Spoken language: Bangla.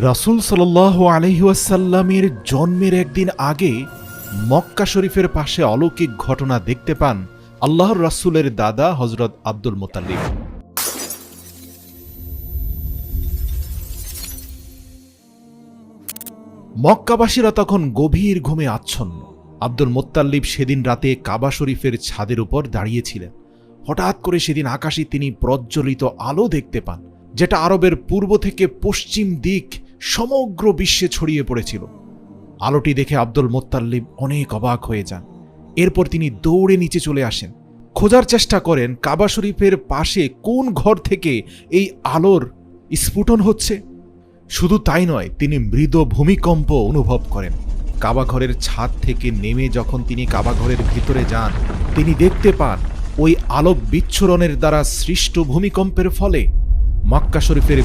রাসূল সাল্লাল্লাহু আলাইহি ওয়াসাল্লামের জন্মের একদিন আগে মক্কা শরীফের পাশে অলৌকিক ঘটনা দেখতে পান আল্লাহর রাসূলের দাদা হযরত আব্দুল মুত্তালিব। মক্কাবাসীরা তখন গভীর ঘুমে আচ্ছন্ন। আব্দুল মুত্তালিব সেদিন রাতে কাবা শরীফের ছাদের উপর দাঁড়িয়েছিলেন। হঠাৎ করে সেদিন আকাশে তিনি প্রজ্বলিত আলো দেখতে পান, যেটা আরবের পূর্ব থেকে পশ্চিম দিক সমগ্র বিশ্বে ছড়িয়ে পড়েছিল। আলোটি দেখে আব্দুল মুত্তালিব অনেক অবাক হয়ে যান। এরপর তিনি দৌড়ে নিচে চলে আসেন, খোঁজার চেষ্টা করেন কাবা শরীফের পাশে কোন ঘর থেকে এই আলোর স্ফুটন হচ্ছে। শুধু তাই নয়, তিনি মৃদু ভূমিকম্প অনুভব করেন। কাবা ঘরের ছাদ থেকে নেমে যখন তিনি কাবা ঘরের ভিতরে যান, তিনি দেখতে পান ওই আলোক বিচ্ছুরণের দ্বারা সৃষ্ট ভূমিকম্পের ফলে মক্কা শরীফের